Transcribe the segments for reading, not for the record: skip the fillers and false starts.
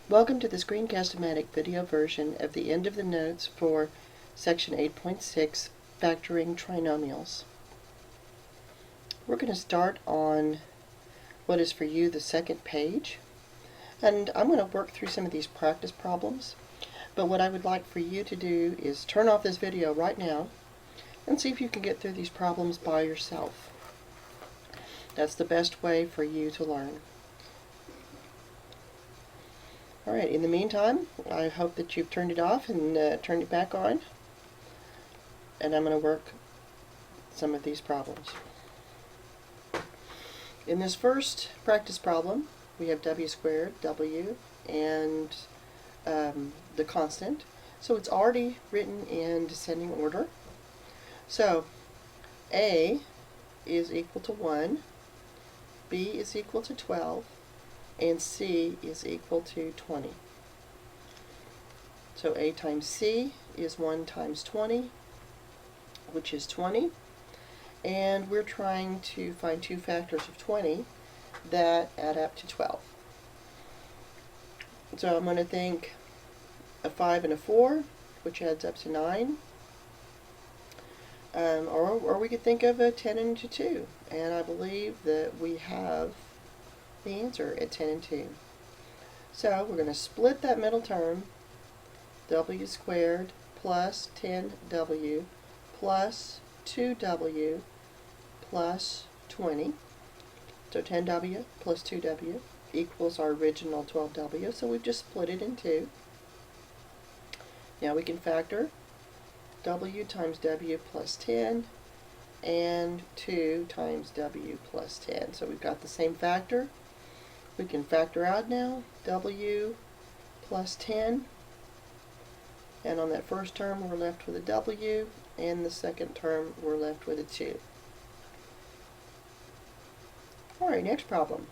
Welcome to the Screencast-O-Matic video version of the end of the notes for section 8.6, Factoring Trinomials. We're going to start on what is for you the second page, and I'm going to work through some of these practice problems, but what I would like for you to do is turn off this video right now and see if you can get through these problems by yourself. That's the best way for you to learn. Alright, in the meantime, I hope that you've turned it off and turned it back on. And I'm going to work some of these problems. In this first practice problem, we have w squared, w, and the constant. So it's already written in descending order. So a is equal to 1, b is equal to 12, and c is equal to 20. So a times c is 1 times 20, which is 20. And we're trying to find two factors of 20 that add up to 12. So I'm going to think a 5 and a 4, which adds up to 9. Or we could think of a 10 and a 2. And I believe that we have the answer at 10 and 2. So we're going to split that middle term, w squared plus 10w plus 2w plus 20. So 10w plus 2w equals our original 12w, so we've just split it in two. Now we can factor w times w plus 10 and 2 times w plus 10. So we've got the same factor. We can factor out now w plus 10, and on that first term we're left with a w, and the second term we're left with a 2. Alright, next problem.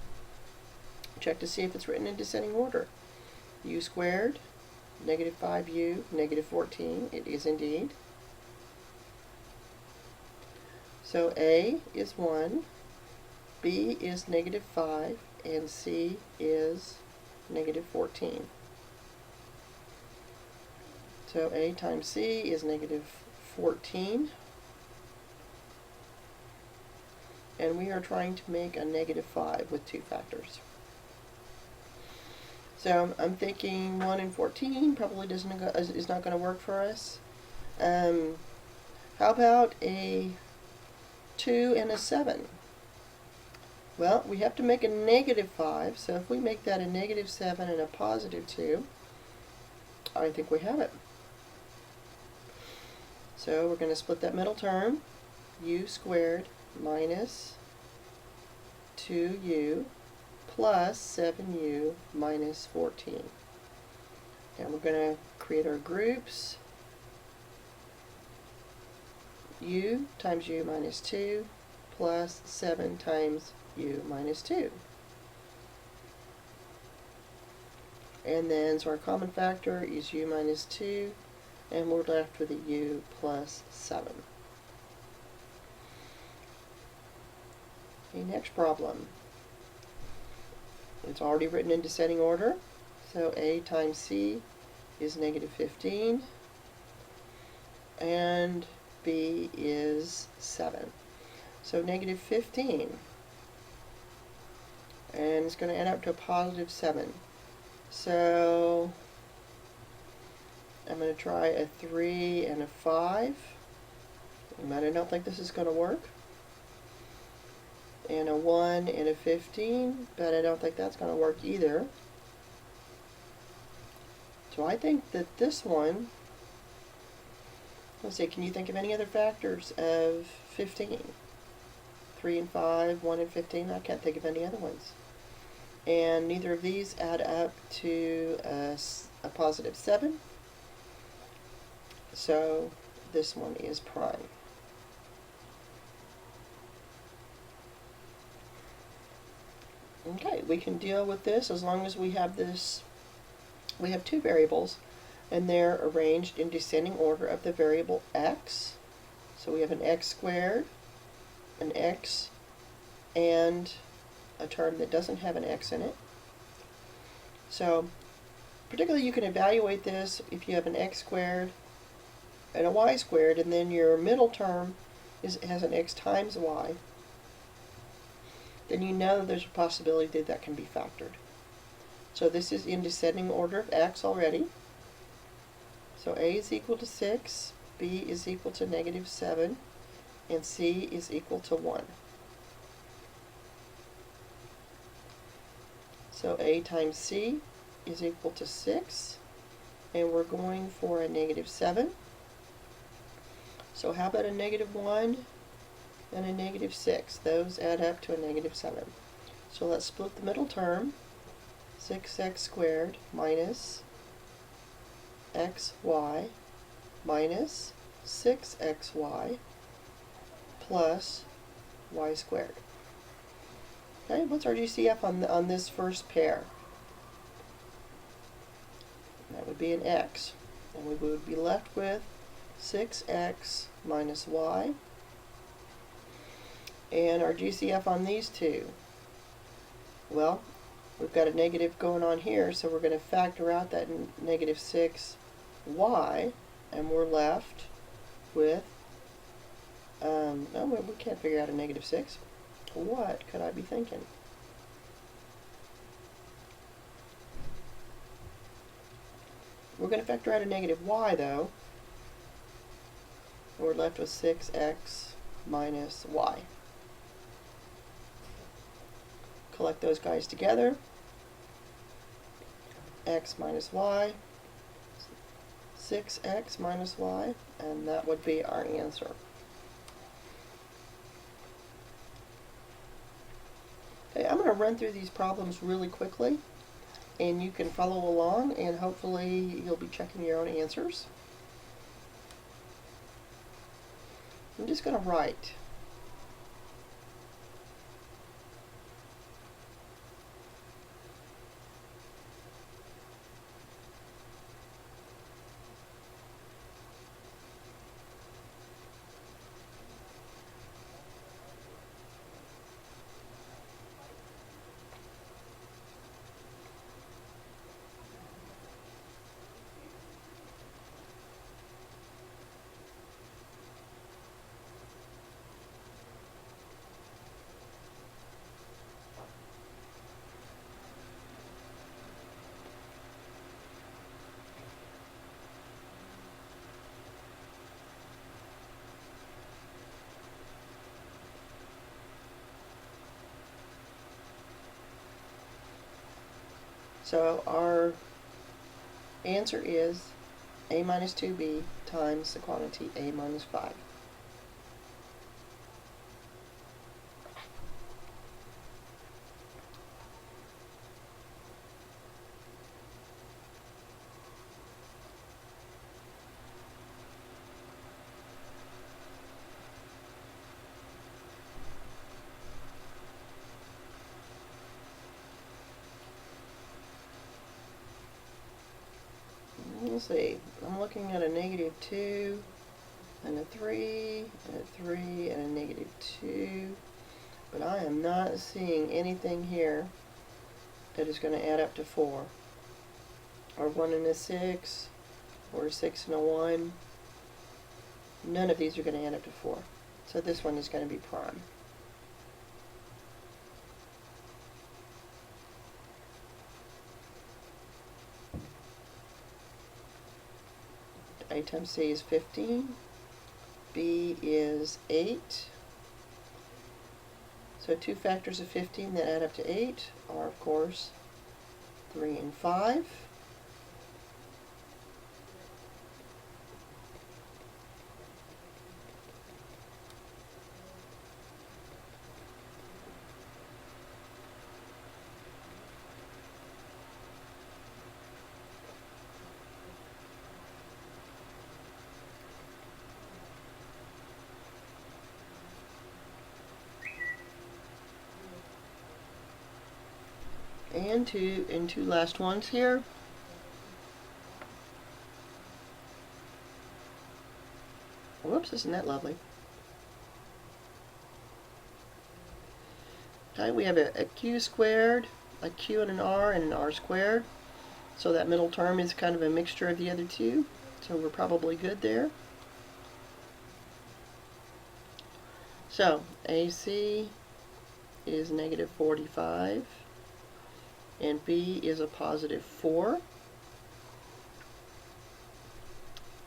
Check to see if it's written in descending order. U squared, negative 5u, negative 14. It is indeed. So a is 1, b is negative 5, and c is negative 14. So a times c is negative 14. And we are trying to make a negative 5 with two factors. So I'm thinking 1 and 14 probably is not going to work for us. How about a 2 and a 7? Well, we have to make a negative 5, so if we make that a negative 7 and a positive 2, I think we have it. So we're going to split that middle term, u squared minus 2u plus 7u minus 14. And we're going to create our groups. U times u minus 2 plus 7 times u minus 2. And then, so our common factor is u minus 2, and we're left with a u plus 7. Okay, next problem. It's already written in descending order. So a times c is negative 15, and b is 7. So negative 15, and it's going to add up to a positive 7. So I'm going to try a 3 and a 5, but I don't think this is going to work. And a 1 and a 15, but I don't think that's going to work either. So I think that this one, let's see, can you think of any other factors of 15? 3 and 5, 1 and 15, I can't think of any other ones. And neither of these add up to a positive 7. So this one is prime. Okay, we can deal with this as long as we have this. We have two variables, and they're arranged in descending order of the variable x. So we have an x squared, an x, and a term that doesn't have an x in it. So Particularly, you can evaluate this if you have an x squared and a y squared, and then your middle term has an x times y. Then you know that there's a possibility that that can be factored. So this is in descending order of x already. So a is equal to 6, b is equal to -7, and c is equal to 1. So a times c is equal to 6, and we're going for a -7. So how about a -1 and a -6? Those add up to a -7. So let's split the middle term. 6x squared minus xy minus 6xy plus y squared. Okay, what's our GCF on this first pair? That would be an x. And we would be left with 6x minus y. And our GCF on these two? Well, we've got a negative going on here, so we're going to factor out that -6y, and we're left with, no, we can't figure out a -6. What could I be thinking? We're going to factor out a -y, though. And we're left with 6x minus y. Collect those guys together. X minus y, 6x minus y, and that would be our answer. Okay, I'm going to run through these problems really quickly, and you can follow along, and hopefully you'll be checking your own answers. I'm just going to write. So our answer is a minus 2b times the quantity a minus 5. Let's see, I'm looking at a -2 and a 3 and a 3 and a -2, but I am not seeing anything here that is going to add up to 4, or 1 and a 6, or a 6 and a 1. None of these are going to add up to 4, so this one is going to be prime. A times C is 15, B is 8. So two factors of 15 that add up to 8 are, of course, 3 and 5. And two last ones here. Whoops, isn't that lovely? Okay, we have a q squared, a q and an r squared. So that middle term is kind of a mixture of the other two. So we're probably good there. So AC is negative 45 and B is a positive 4.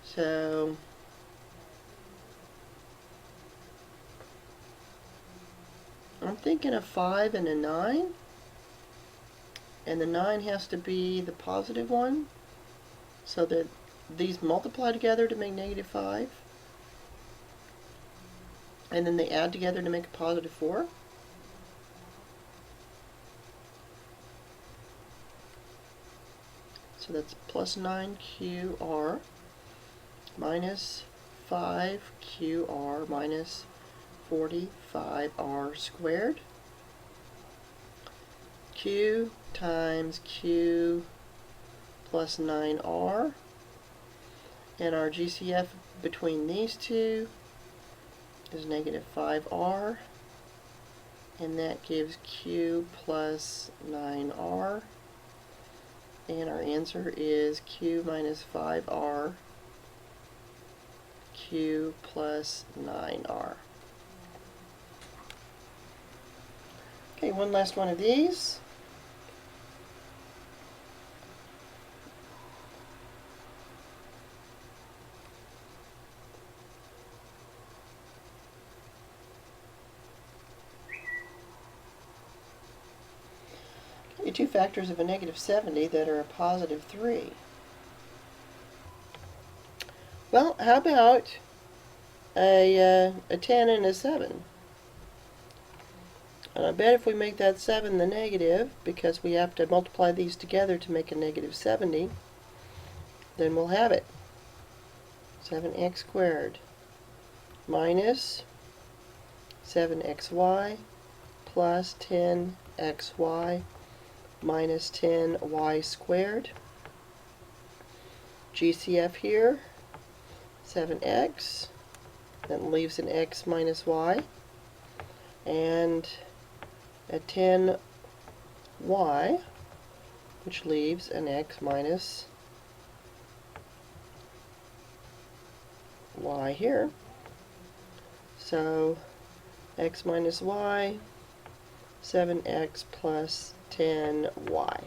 So I'm thinking a 5 and a 9. And the 9 has to be the positive one, so that these multiply together to make negative 5. And then they add together to make a positive 4. So that's plus 9QR minus 5QR minus 45R squared. Q times Q plus 9R. And our GCF between these two is negative 5R. And that gives Q plus 9R. And our answer is Q minus 5R, Q plus 9R. Okay, one last one of these. Okay, two factors of a negative 70 that are a positive 3. Well, how about a 10 and a 7? And I bet if we make that 7 the negative, because we have to multiply these together to make a negative 70, then we'll have it. 7x squared minus 7xy plus 10xy minus 10y squared. GCF here, 7x, that leaves an x minus y, and a 10y, which leaves an x minus y here. So x minus y, 7x plus 10y.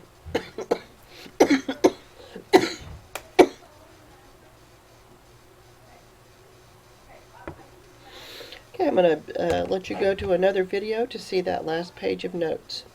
Okay, I'm going to let you go to another video to see that last page of notes.